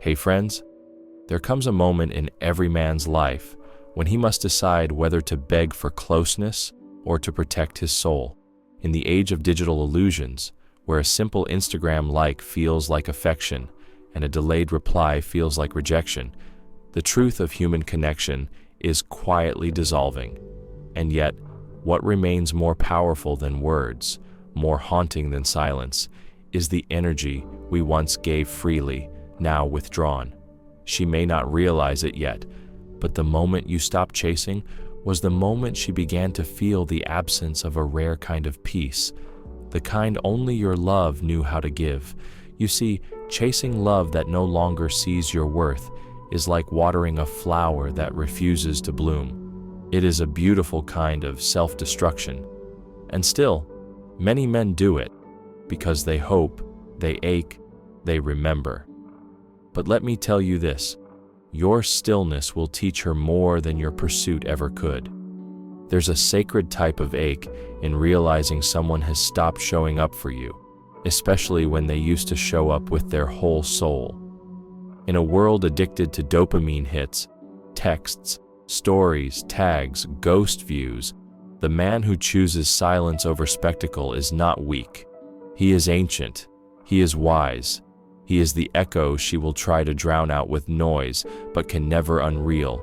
Hey friends, there comes a moment in every man's life when he must decide whether to beg for closeness or to protect his soul. In the age of digital illusions, where a simple Instagram like feels like affection and a delayed reply feels like rejection, the truth of human connection is quietly dissolving. And yet, what remains more powerful than words, more haunting than silence, is the energy we once gave freely, now withdrawn. She may not realize it yet, but the moment you stopped chasing was the moment she began to feel the absence of a rare kind of peace, the kind only your love knew how to give. You see, chasing love that no longer sees your worth is like watering a flower that refuses to bloom. It is a beautiful kind of self-destruction. And still, many men do it because they hope, they ache, they remember. But let me tell you this, your stillness will teach her more than your pursuit ever could. There's a sacred type of ache in realizing someone has stopped showing up for you, especially when they used to show up with their whole soul. In a world addicted to dopamine hits, texts, stories, tags, ghost views, the man who chooses silence over spectacle is not weak. He is ancient. He is wise. He is the echo she will try to drown out with noise, but can never unreal.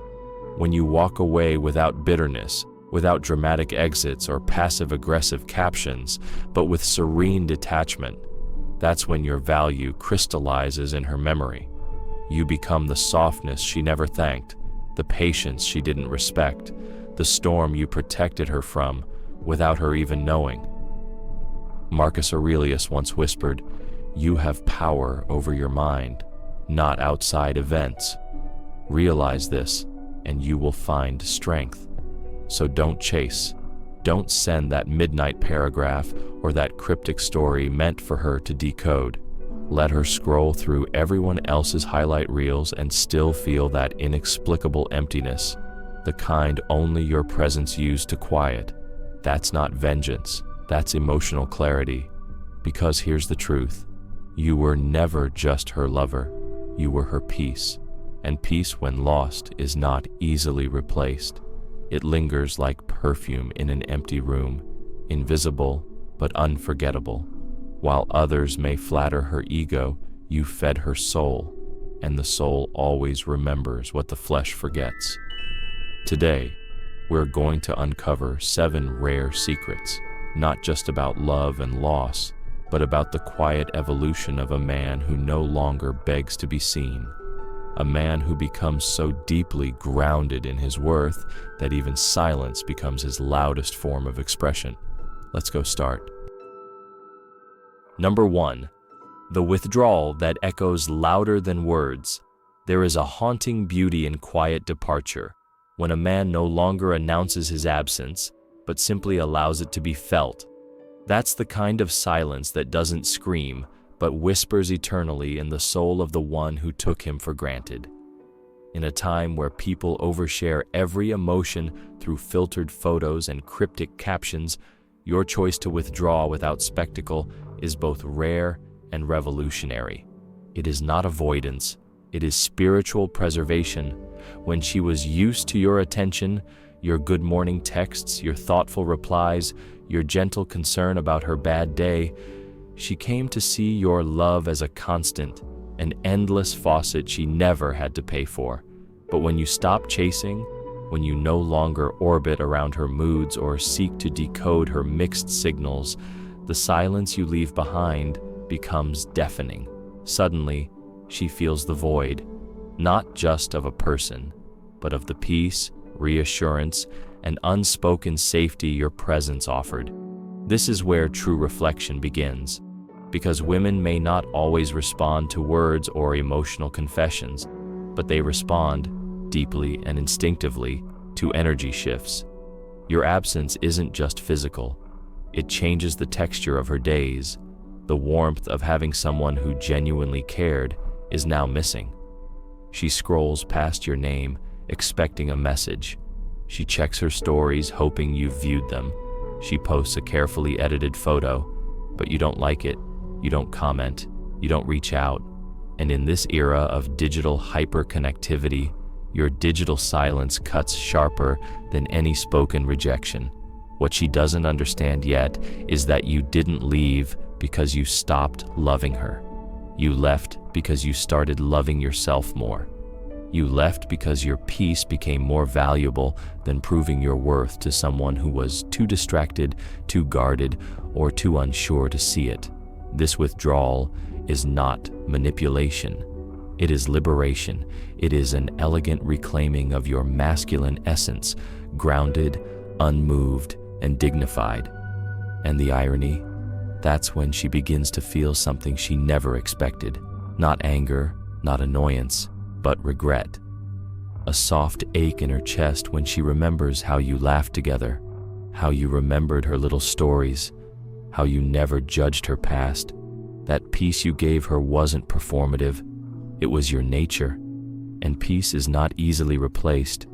When you walk away without bitterness, without dramatic exits or passive-aggressive captions, but with serene detachment, that's when your value crystallizes in her memory. You become the softness she never thanked, the patience she didn't respect, the storm you protected her from without her even knowing. Marcus Aurelius once whispered, "You have power over your mind, not outside events." Realize this, and you will find strength. So don't chase. Don't send that midnight paragraph or that cryptic story meant for her to decode. Let her scroll through everyone else's highlight reels and still feel that inexplicable emptiness, the kind only your presence used to quiet. That's not vengeance, that's emotional clarity. Because here's the truth. You were never just her lover, you were her peace, and peace when lost is not easily replaced. It lingers like perfume in an empty room, invisible but unforgettable. While others may flatter her ego, you fed her soul, and the soul always remembers what the flesh forgets. Today, we're going to uncover 7 rare secrets, not just about love and loss, but about the quiet evolution of a man who no longer begs to be seen. A man who becomes so deeply grounded in his worth that even silence becomes his loudest form of expression. Let's go start. Number 1. The withdrawal that echoes louder than words. There is a haunting beauty in quiet departure, when a man no longer announces his absence, but simply allows it to be felt. That's the kind of silence that doesn't scream, but whispers eternally in the soul of the one who took him for granted. In a time where people overshare every emotion through filtered photos and cryptic captions, your choice to withdraw without spectacle is both rare and revolutionary. It is not avoidance, it is spiritual preservation. When she was used to your attention, your good morning texts, your thoughtful replies, your gentle concern about her bad day, she came to see your love as a constant, an endless faucet she never had to pay for. But when you stop chasing, when you no longer orbit around her moods or seek to decode her mixed signals, the silence you leave behind becomes deafening. Suddenly, she feels the void, not just of a person, but of the peace, reassurance, and unspoken safety your presence offered. This is where true reflection begins, because women may not always respond to words or emotional confessions, but they respond deeply and instinctively to energy shifts. Your absence isn't just physical, it changes the texture of her days. The warmth of having someone who genuinely cared is now missing. She scrolls past your name, expecting a message. She checks her stories, hoping you've viewed them. She posts a carefully edited photo, but you don't like it, you don't comment, you don't reach out, And in this era of digital hyperconnectivity, your digital silence cuts sharper than any spoken rejection. What she doesn't understand yet is that you didn't leave because you stopped loving her. You left because you started loving yourself more. You left because your peace became more valuable than proving your worth to someone who was too distracted, too guarded, or too unsure to see it. This withdrawal is not manipulation. It is liberation. It is an elegant reclaiming of your masculine essence, grounded, unmoved, and dignified. And the irony? That's when she begins to feel something she never expected. Not anger, not annoyance, but regret. A soft ache in her chest when she remembers how you laughed together, how you remembered her little stories, how you never judged her past. That peace you gave her wasn't performative. It was your nature. And peace is not easily replaced,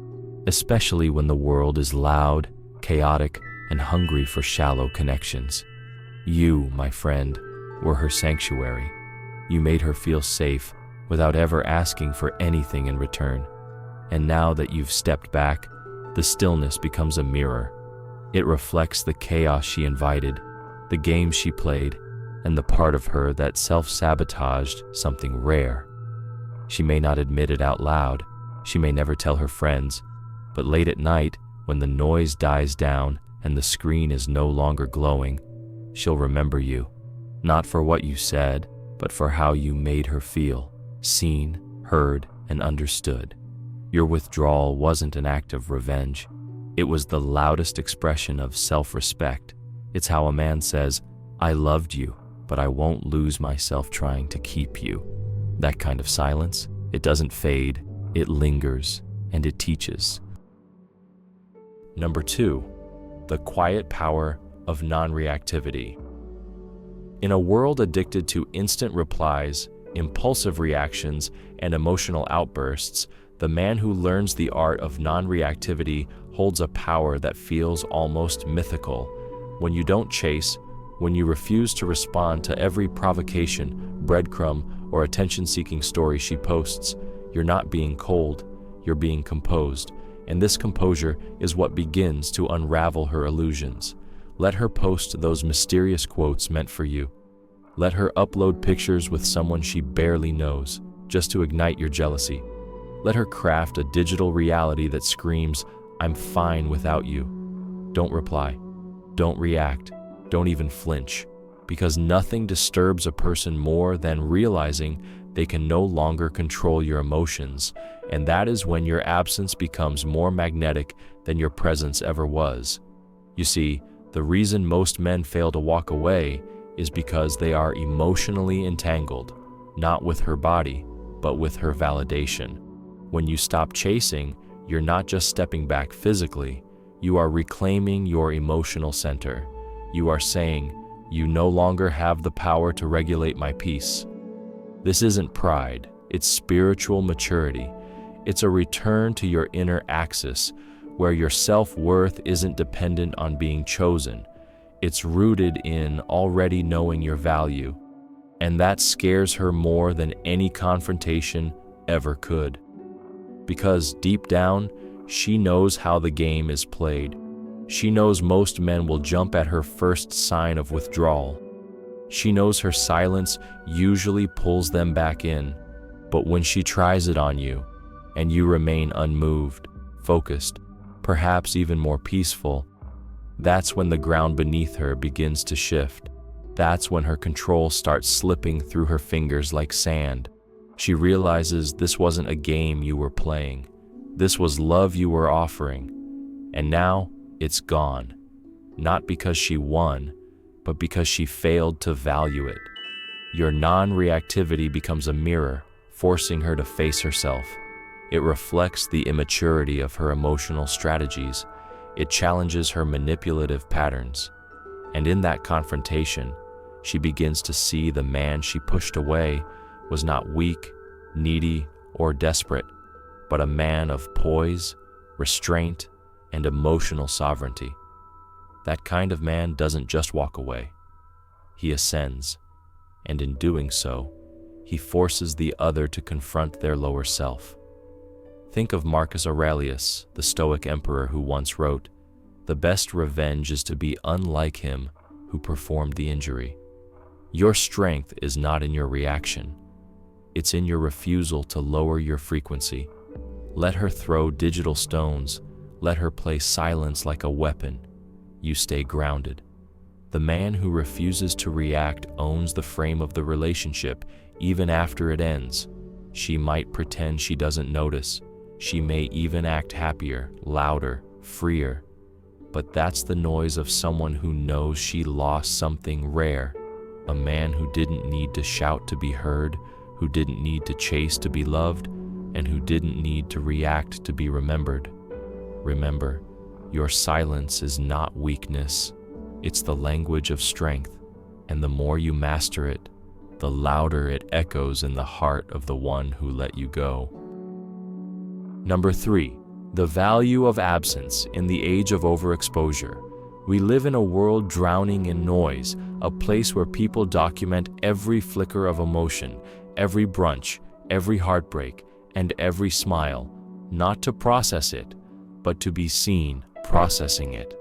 especially when the world is loud, chaotic, and hungry for shallow connections. You, my friend, were her sanctuary. You made her feel safe without ever asking for anything in return. And now that you've stepped back, the stillness becomes a mirror. It reflects the chaos she invited, the games she played, and the part of her that self-sabotaged something rare. She may not admit it out loud, she may never tell her friends, but late at night, when the noise dies down and the screen is no longer glowing, she'll remember you, not for what you said, but for how you made her feel, seen, heard, and understood. Your withdrawal wasn't an act of revenge. It was the loudest expression of self-respect. It's how a man says, "I loved you, but I won't lose myself trying to keep you." That kind of silence, it doesn't fade, it lingers, and it teaches. Number 2, the quiet power of non-reactivity. In a world addicted to instant replies, impulsive reactions, and emotional outbursts, the man who learns the art of non-reactivity holds a power that feels almost mythical. When you don't chase, when you refuse to respond to every provocation, breadcrumb, or attention-seeking story she posts, you're not being cold, you're being composed. And this composure is what begins to unravel her illusions. Let her post those mysterious quotes meant for you. Let her upload pictures with someone she barely knows, just to ignite your jealousy. Let her craft a digital reality that screams, "I'm fine without you." Don't reply. Don't react. Don't even flinch. Because nothing disturbs a person more than realizing they can no longer control your emotions, and that is when your absence becomes more magnetic than your presence ever was. You see, the reason most men fail to walk away is because they are emotionally entangled, not with her body, but with her validation. When you stop chasing, you're not just stepping back physically, you are reclaiming your emotional center. You are saying, "You no longer have the power to regulate my peace." This isn't pride, it's spiritual maturity. It's a return to your inner axis, where your self-worth isn't dependent on being chosen. It's rooted in already knowing your value, and that scares her more than any confrontation ever could. Because deep down, she knows how the game is played. She knows most men will jump at her first sign of withdrawal. She knows her silence usually pulls them back in, but when she tries it on you, and you remain unmoved, focused, perhaps even more peaceful, that's when the ground beneath her begins to shift. That's when her control starts slipping through her fingers like sand. She realizes this wasn't a game you were playing. This was love you were offering. And now it's gone. Not because she won, but because she failed to value it. Your non-reactivity becomes a mirror, forcing her to face herself. It reflects the immaturity of her emotional strategies. It challenges her manipulative patterns. And in that confrontation, she begins to see the man she pushed away was not weak, needy, or desperate, but a man of poise, restraint, and emotional sovereignty. That kind of man doesn't just walk away. He ascends, and in doing so, he forces the other to confront their lower self. Think of Marcus Aurelius, the Stoic emperor, who once wrote, "The best revenge is to be unlike him who performed the injury." Your strength is not in your reaction. It's in your refusal to lower your frequency. Let her throw digital stones. Let her play silence like a weapon. You stay grounded. The man who refuses to react owns the frame of the relationship even after it ends. She might pretend she doesn't notice. She may even act happier, louder, freer. But that's the noise of someone who knows she lost something rare. A man who didn't need to shout to be heard, who didn't need to chase to be loved, and who didn't need to react to be remembered. Remember, your silence is not weakness. It's the language of strength, and the more you master it, the louder it echoes in the heart of the one who let you go. Number 3, the value of absence in the age of overexposure. We live in a world drowning in noise, a place where people document every flicker of emotion, every brunch, every heartbreak, and every smile, not to process it, but to be seen processing it.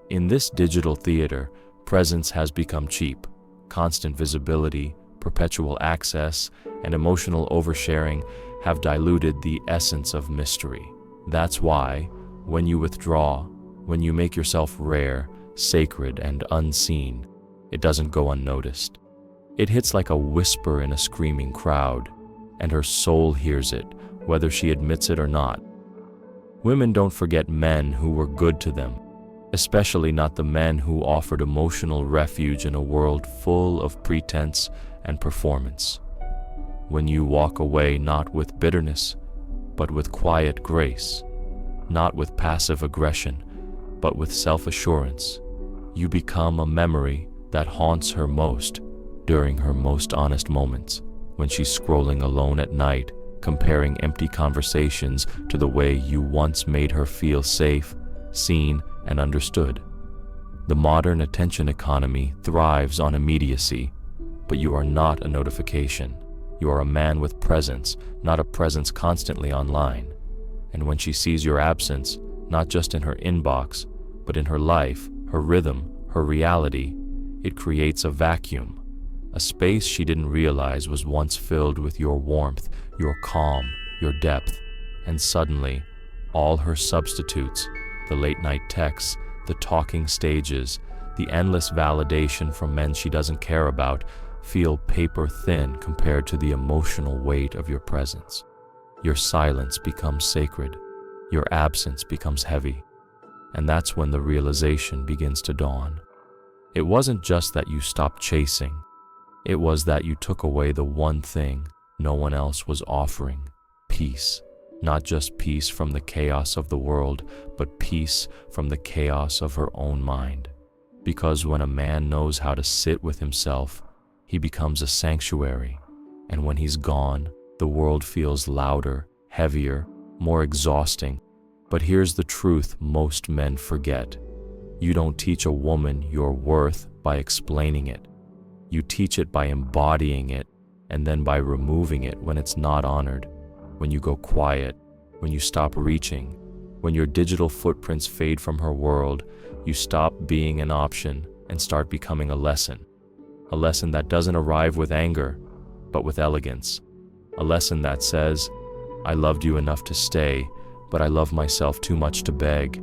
In this digital theater, presence has become cheap. Constant visibility, perpetual access, and emotional oversharing have diluted the essence of mystery. That's why, when you withdraw, when you make yourself rare, sacred, and unseen, it doesn't go unnoticed. It hits like a whisper in a screaming crowd, and her soul hears it, whether she admits it or not. Women don't forget men who were good to them, especially not the men who offered emotional refuge in a world full of pretense and performance. When you walk away not with bitterness, but with quiet grace, not with passive aggression, but with self-assurance, you become a memory that haunts her most during her most honest moments, when she's scrolling alone at night, comparing empty conversations to the way you once made her feel safe, seen, and understood. The modern attention economy thrives on immediacy, but you are not a notification. You are a man with presence, not a presence constantly online. And when she sees your absence, not just in her inbox, but in her life, her rhythm, her reality, it creates a vacuum, a space she didn't realize was once filled with your warmth, your calm, your depth, and suddenly, all her substitutes, the late-night texts, the talking stages, the endless validation from men she doesn't care about, feel paper-thin compared to the emotional weight of your presence. Your silence becomes sacred. Your absence becomes heavy. And that's when the realization begins to dawn. It wasn't just that you stopped chasing. It was that you took away the one thing no one else was offering: peace. Not just peace from the chaos of the world, but peace from the chaos of her own mind. Because when a man knows how to sit with himself, he becomes a sanctuary. And when he's gone, the world feels louder, heavier, more exhausting. But here's the truth most men forget. You don't teach a woman your worth by explaining it. You teach it by embodying it, and then by removing it when it's not honored, when you go quiet, when you stop reaching, when your digital footprints fade from her world. You stop being an option and start becoming a lesson. A lesson that doesn't arrive with anger, but with elegance. A lesson that says, I loved you enough to stay, but I love myself too much to beg.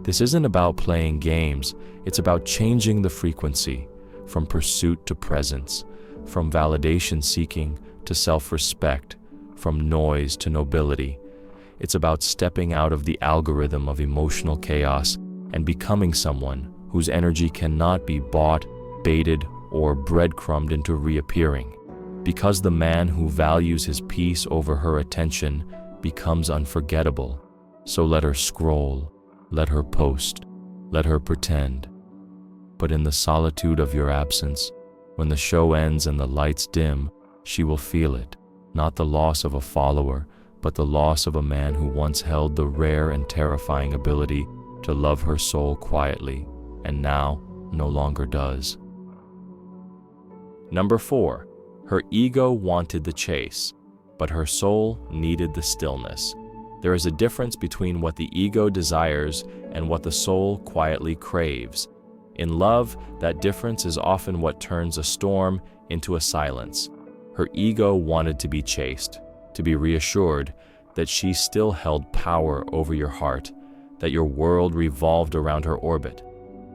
This isn't about playing games. It's about changing the frequency from pursuit to presence, from validation seeking to self-respect, from noise to nobility. It's about stepping out of the algorithm of emotional chaos and becoming someone whose energy cannot be bought, baited, or breadcrumbed into reappearing. Because the man who values his peace over her attention becomes unforgettable. So let her scroll, let her post, let her pretend. But in the solitude of your absence, when the show ends and the lights dim, she will feel it. Not the loss of a follower, but the loss of a man who once held the rare and terrifying ability to love her soul quietly, and now no longer does. Number 4, Her ego wanted the chase, but her soul needed the stillness. There is a difference between what the ego desires and what the soul quietly craves. In love, that difference is often what turns a storm into a silence. Her ego wanted to be chased, to be reassured that she still held power over your heart, that your world revolved around her orbit.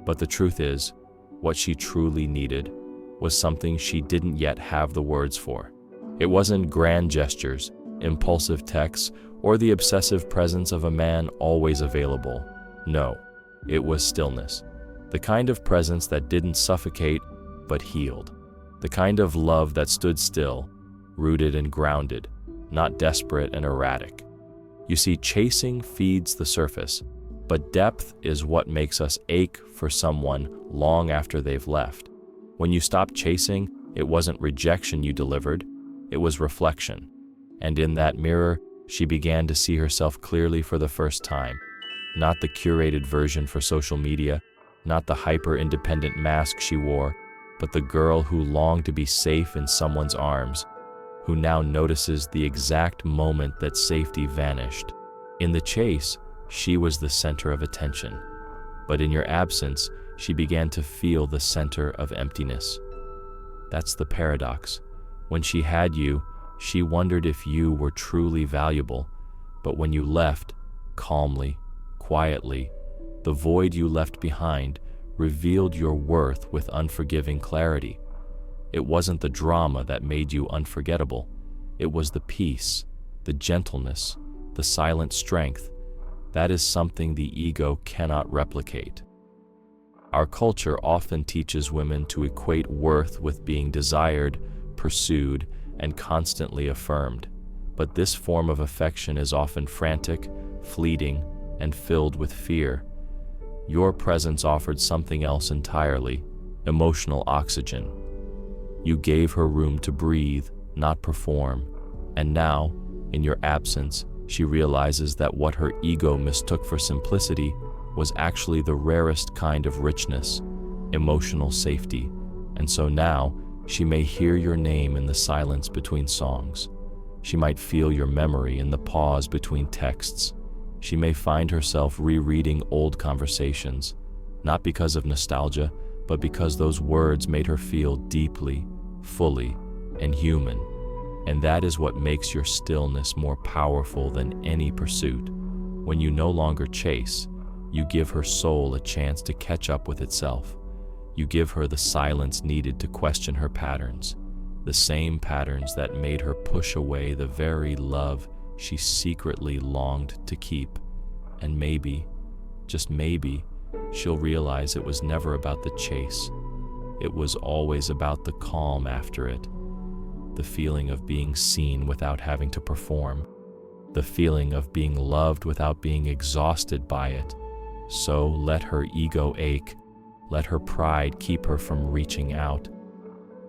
But the truth is, what she truly needed was something she didn't yet have the words for. It wasn't grand gestures, impulsive texts, or the obsessive presence of a man always available. No, it was stillness. The kind of presence that didn't suffocate, but healed. The kind of love that stood still, rooted and grounded, not desperate and erratic. You see, chasing feeds the surface, but depth is what makes us ache for someone long after they've left. When you stopped chasing, it wasn't rejection you delivered, it was reflection. And in that mirror, she began to see herself clearly for the first time. Not the curated version for social media, not the hyper-independent mask she wore, but the girl who longed to be safe in someone's arms, who now notices the exact moment that safety vanished. In the chase, she was the center of attention, but in your absence, she began to feel the center of emptiness. That's the paradox. When she had you, she wondered if you were truly valuable, but when you left, calmly, quietly, the void you left behind revealed your worth with unforgiving clarity. It wasn't the drama that made you unforgettable. It was the peace, the gentleness, the silent strength. That is something the ego cannot replicate. Our culture often teaches women to equate worth with being desired, pursued, and constantly affirmed. But this form of affection is often frantic, fleeting, and filled with fear. Your presence offered something else entirely, emotional oxygen. You gave her room to breathe, not perform. And now, in your absence, she realizes that what her ego mistook for simplicity was actually the rarest kind of richness, emotional safety. And so now, she may hear your name in the silence between songs. She might feel your memory in the pause between texts. She may find herself rereading old conversations, not because of nostalgia, but because those words made her feel deeply, fully, and human. And that is what makes your stillness more powerful than any pursuit. When you no longer chase, you give her soul a chance to catch up with itself. You give her the silence needed to question her patterns, the same patterns that made her push away the very love she secretly longed to keep. And maybe, just maybe, she'll realize it was never about the chase. It was always about the calm after it. The feeling of being seen without having to perform. The feeling of being loved without being exhausted by it. So let her ego ache. Let her pride keep her from reaching out.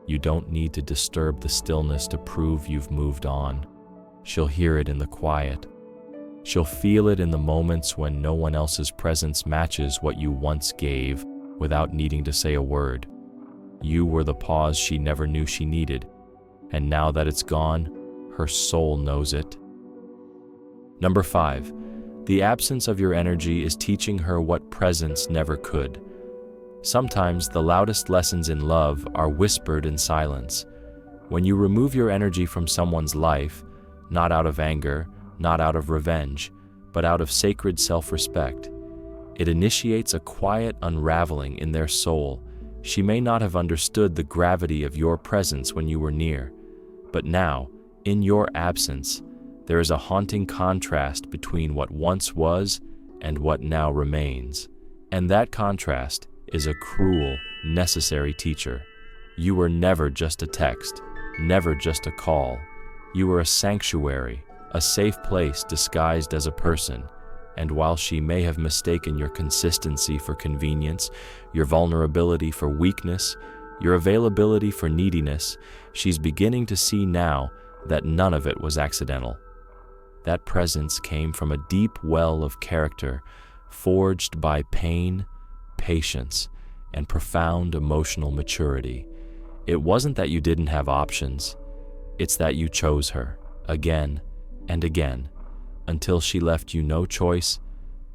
You don't need to disturb the stillness to prove you've moved on. She'll hear it in the quiet. She'll feel it in the moments when no one else's presence matches what you once gave without needing to say a word. You were the pause she never knew she needed, and now that it's gone, her soul knows it. Number 5, the absence of your energy is teaching her what presence never could. Sometimes the loudest lessons in love are whispered in silence. When you remove your energy from someone's life, not out of anger, not out of revenge, but out of sacred self-respect, it initiates a quiet unraveling in their soul. She may not have understood the gravity of your presence when you were near, but now, in your absence, there is a haunting contrast between what once was and what now remains. And that contrast is a cruel, necessary teacher. You were never just a text, never just a call. You were a sanctuary, a safe place disguised as a person. And while she may have mistaken your consistency for convenience, your vulnerability for weakness, your availability for neediness, she's beginning to see now that none of it was accidental. That presence came from a deep well of character, forged by pain, patience, and profound emotional maturity. It wasn't that you didn't have options. It's that you chose her again and again until she left you no choice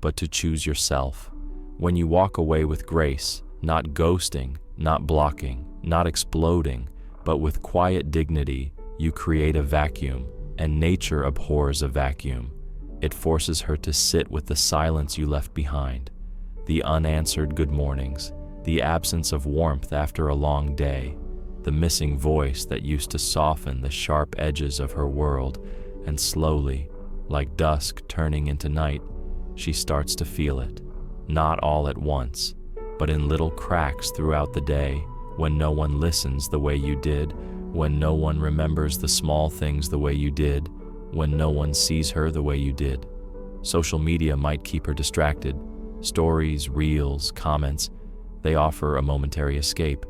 but to choose yourself. When you walk away with grace, not ghosting, not blocking, not exploding, but with quiet dignity, you create a vacuum, and nature abhors a vacuum. It forces her to sit with the silence you left behind, the unanswered good mornings, the absence of warmth after a long day, the missing voice that used to soften the sharp edges of her world, and slowly, like dusk turning into night, she starts to feel it, not all at once, but in little cracks throughout the day, when no one listens the way you did, when no one remembers the small things the way you did, when no one sees her the way you did. Social media might keep her distracted. Stories, reels, comments, they offer a momentary escape,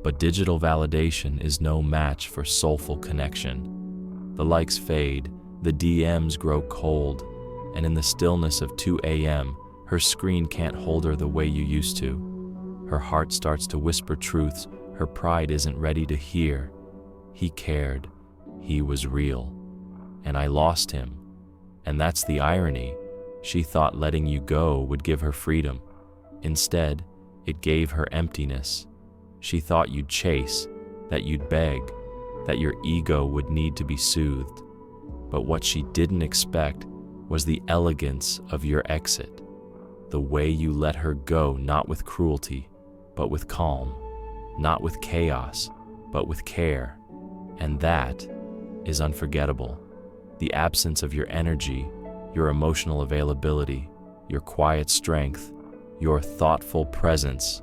but digital validation is no match for soulful connection. The likes fade, the DMs grow cold, and in the stillness of 2 a.m., her screen can't hold her the way you used to. Her heart starts to whisper truths her pride isn't ready to hear. He cared. He was real. And I lost him. And that's the irony. She thought letting you go would give her freedom. Instead, it gave her emptiness. She thought you'd chase, that you'd beg, that your ego would need to be soothed. But what she didn't expect was the elegance of your exit. The way you let her go, not with cruelty, but with calm, not with chaos, but with care. And that is unforgettable. The absence of your energy, your emotional availability, your quiet strength, your thoughtful presence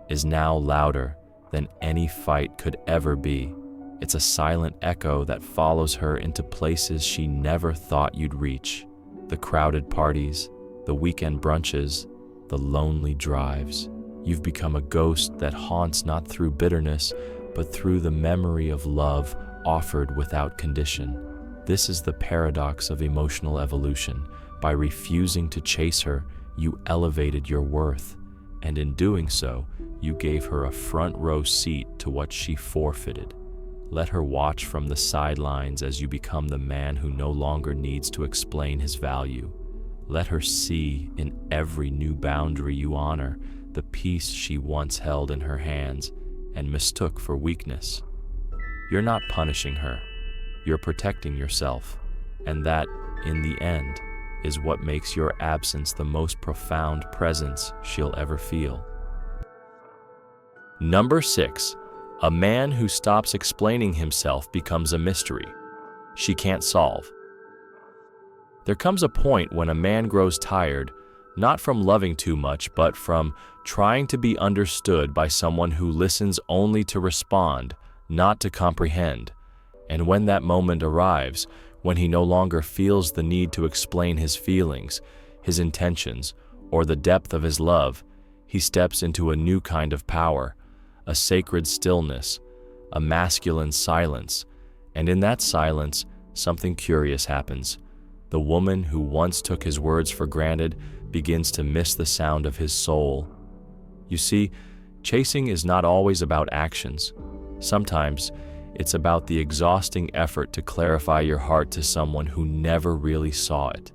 is now louder than any fight could ever be. It's a silent echo that follows her into places she never thought you'd reach. The crowded parties, the weekend brunches, the lonely drives. You've become a ghost that haunts not through bitterness, but through the memory of love offered without condition. This is the paradox of emotional evolution. By refusing to chase her, you elevated your worth, and in doing so, you gave her a front row seat to what she forfeited. Let her watch from the sidelines as you become the man who no longer needs to explain his value. Let her see in every new boundary you honor the peace she once held in her hands and mistook for weakness. You're not punishing her, you're protecting yourself, and that, in the end, is what makes your absence the most profound presence she'll ever feel. Number 6. A man who stops explaining himself becomes a mystery she can't solve. There comes a point when a man grows tired, not from loving too much, but from trying to be understood by someone who listens only to respond, not to comprehend. And when that moment arrives, when he no longer feels the need to explain his feelings, his intentions, or the depth of his love, he steps into a new kind of power, a sacred stillness, a masculine silence. And in that silence, something curious happens. The woman who once took his words for granted begins to miss the sound of his soul. You see, chasing is not always about actions. Sometimes it's about the exhausting effort to clarify your heart to someone who never really saw it.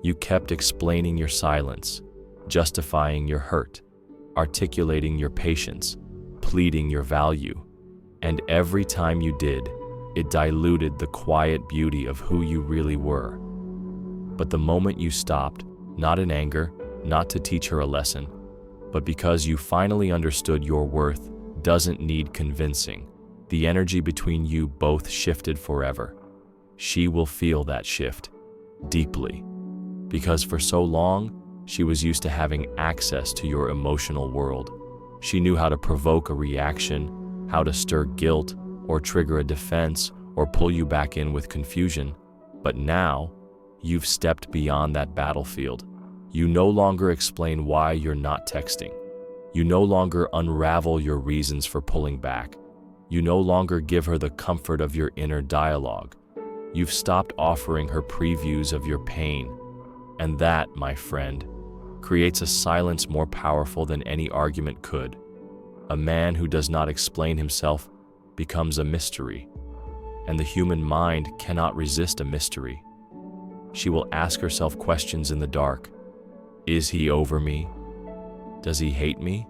You kept explaining your silence, justifying your hurt, articulating your patience, pleading your value. And every time you did, it diluted the quiet beauty of who you really were. But the moment you stopped, not in anger, not to teach her a lesson, but because you finally understood your worth doesn't need convincing, the energy between you both shifted forever. She will feel that shift deeply, because for so long, she was used to having access to your emotional world. She knew how to provoke a reaction, how to stir guilt, or trigger a defense, or pull you back in with confusion. But now, you've stepped beyond that battlefield. You no longer explain why you're not texting. You no longer unravel your reasons for pulling back. You no longer give her the comfort of your inner dialogue. You've stopped offering her previews of your pain. And that, my friend, creates a silence more powerful than any argument could. A man who does not explain himself becomes a mystery, and the human mind cannot resist a mystery. She will ask herself questions in the dark. Is he over me? Does he hate me?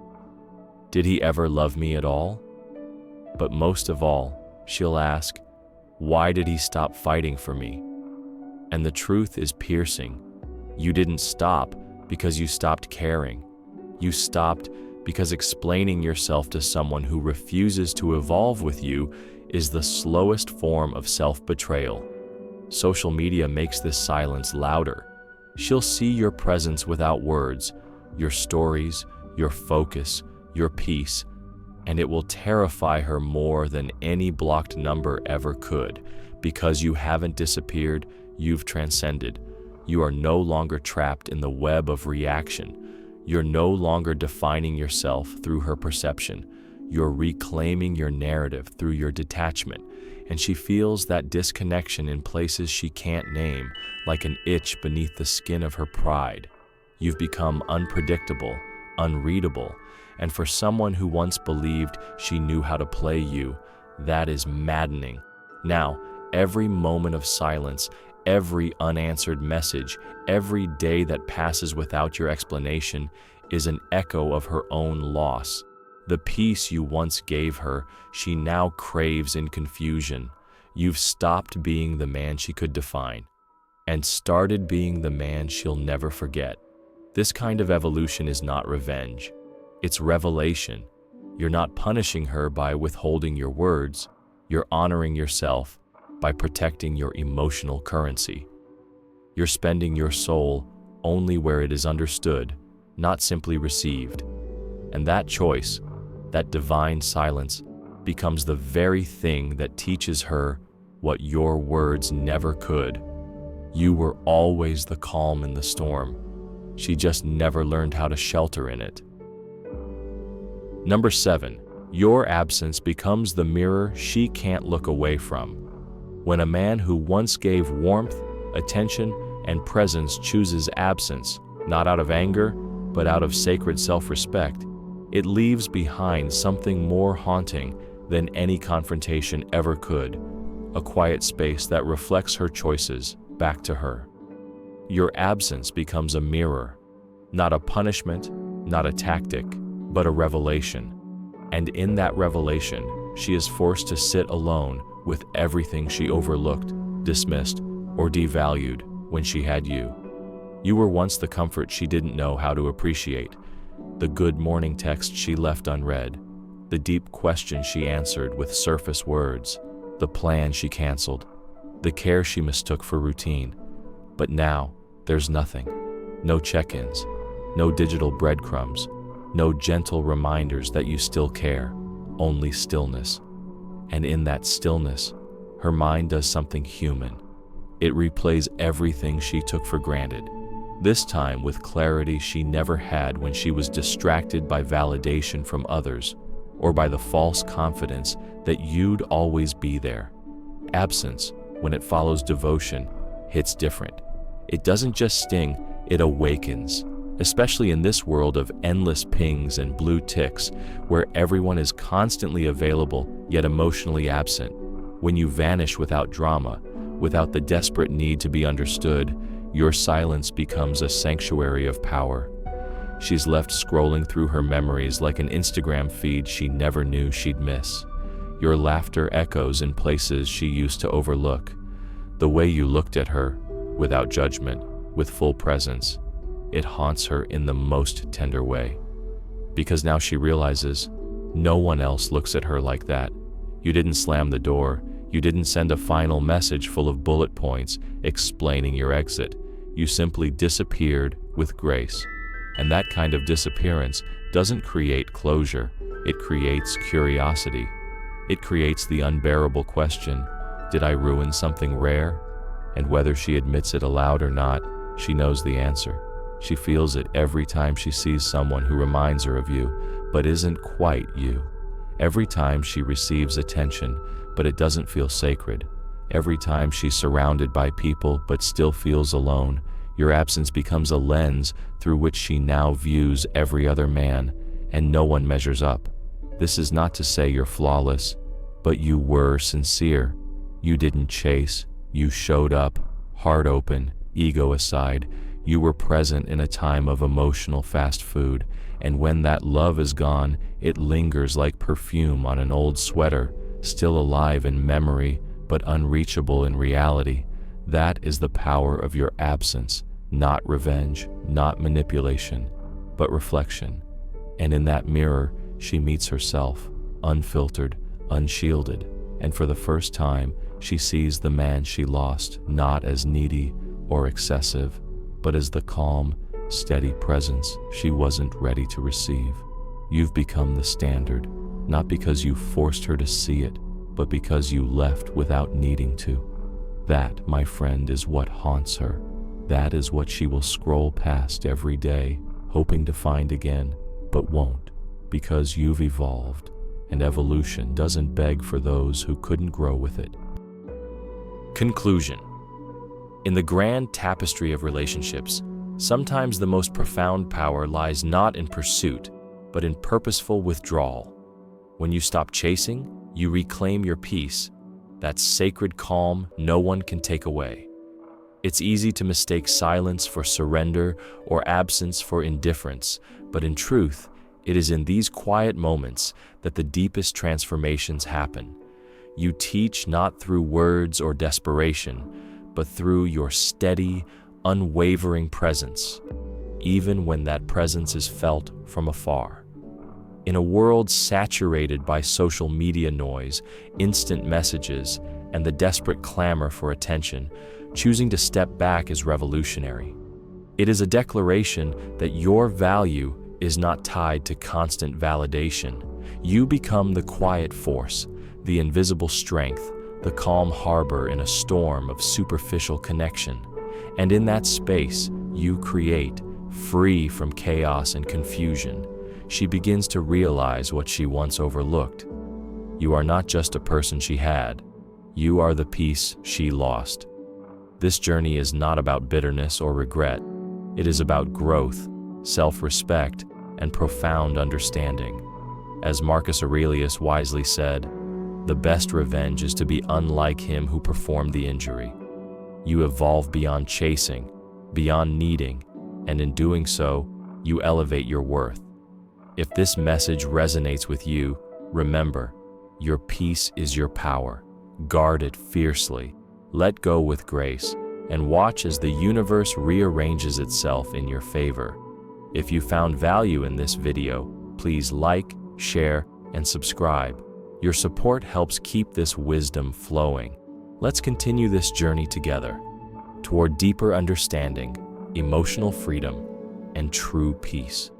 Did he ever love me at all? But most of all, she'll ask, why did he stop fighting for me? And the truth is piercing. You didn't stop because you stopped caring. You stopped because explaining yourself to someone who refuses to evolve with you is the slowest form of self-betrayal. Social media makes this silence louder. She'll see your presence without words, your stories, your focus, your peace, and it will terrify her more than any blocked number ever could, because you haven't disappeared, you've transcended. You are no longer trapped in the web of reaction. You're no longer defining yourself through her perception. You're reclaiming your narrative through your detachment, and she feels that disconnection in places she can't name, like an itch beneath the skin of her pride. You've become unpredictable, unreadable, and for someone who once believed she knew how to play you, that is maddening. Now, every moment of silence, every unanswered message, every day that passes without your explanation is an echo of her own loss. The peace you once gave her, she now craves in confusion. You've stopped being the man she could define, and started being the man she'll never forget. This kind of evolution is not revenge. It's revelation. You're not punishing her by withholding your words. You're honoring yourself by protecting your emotional currency. You're spending your soul only where it is understood, not simply received. And that choice, that divine silence, becomes the very thing that teaches her what your words never could. You were always the calm in the storm. She just never learned how to shelter in it. Number 7, your absence becomes the mirror she can't look away from. When a man who once gave warmth, attention, and presence chooses absence, not out of anger, but out of sacred self-respect, it leaves behind something more haunting than any confrontation ever could, a quiet space that reflects her choices back to her. Your absence becomes a mirror, not a punishment, not a tactic, but a revelation. And in that revelation, she is forced to sit alone with everything she overlooked, dismissed, or devalued when she had you. You were once the comfort she didn't know how to appreciate, the good morning text she left unread, the deep question she answered with surface words, the plan she canceled, the care she mistook for routine. But now, there's nothing. No check-ins, no digital breadcrumbs, no gentle reminders that you still care, only stillness. And in that stillness, her mind does something human. It replays everything she took for granted, this time with clarity she never had when she was distracted by validation from others or by the false confidence that you'd always be there. Absence, when it follows devotion, hits different. It doesn't just sting, it awakens, especially in this world of endless pings and blue ticks, where everyone is constantly available yet emotionally absent. When you vanish without drama, without the desperate need to be understood, your silence becomes a sanctuary of power. She's left scrolling through her memories like an Instagram feed she never knew she'd miss. Your laughter echoes in places she used to overlook. The way you looked at her, without judgment, with full presence, it haunts her in the most tender way. Because now she realizes no one else looks at her like that. You didn't slam the door. You didn't send a final message full of bullet points explaining your exit. You simply disappeared with grace. And that kind of disappearance doesn't create closure. It creates curiosity. It creates the unbearable question, did I ruin something rare? And whether she admits it aloud or not, she knows the answer. She feels it every time she sees someone who reminds her of you, but isn't quite you. Every time she receives attention, but it doesn't feel sacred. Every time she's surrounded by people, but still feels alone. Your absence becomes a lens through which she now views every other man, and no one measures up. This is not to say you're flawless, but you were sincere. You didn't chase, you showed up, heart open, ego aside. You were present in a time of emotional fast food, and when that love is gone, it lingers like perfume on an old sweater, still alive in memory, but unreachable in reality. That is the power of your absence, not revenge, not manipulation, but reflection. And in that mirror, she meets herself, unfiltered, unshielded, and for the first time, she sees the man she lost not as needy or excessive, but as the calm, steady presence she wasn't ready to receive. You've become the standard, not because you forced her to see it, but because you left without needing to. That, my friend, is what haunts her. That is what she will scroll past every day, hoping to find again, but won't, because you've evolved, and evolution doesn't beg for those who couldn't grow with it. Conclusion. In the grand tapestry of relationships, sometimes the most profound power lies not in pursuit, but in purposeful withdrawal. When you stop chasing, you reclaim your peace, that sacred calm no one can take away. It's easy to mistake silence for surrender or absence for indifference, but in truth, it is in these quiet moments that the deepest transformations happen. You teach not through words or desperation, but through your steady, unwavering presence, even when that presence is felt from afar. In a world saturated by social media noise, instant messages, and the desperate clamor for attention, choosing to step back is revolutionary. It is a declaration that your value is not tied to constant validation. You become the quiet force, the invisible strength, the calm harbor in a storm of superficial connection. And in that space, you create, free from chaos and confusion. She begins to realize what she once overlooked. You are not just a person she had. You are the piece she lost. This journey is not about bitterness or regret. It is about growth, self-respect, and profound understanding. As Marcus Aurelius wisely said, the best revenge is to be unlike him who performed the injury. You evolve beyond chasing, beyond needing, and in doing so, you elevate your worth. If this message resonates with you, remember, your peace is your power. Guard it fiercely, let go with grace, and watch as the universe rearranges itself in your favor. If you found value in this video, please like, share, and subscribe. Your support helps keep this wisdom flowing. Let's continue this journey together toward deeper understanding, emotional freedom, and true peace.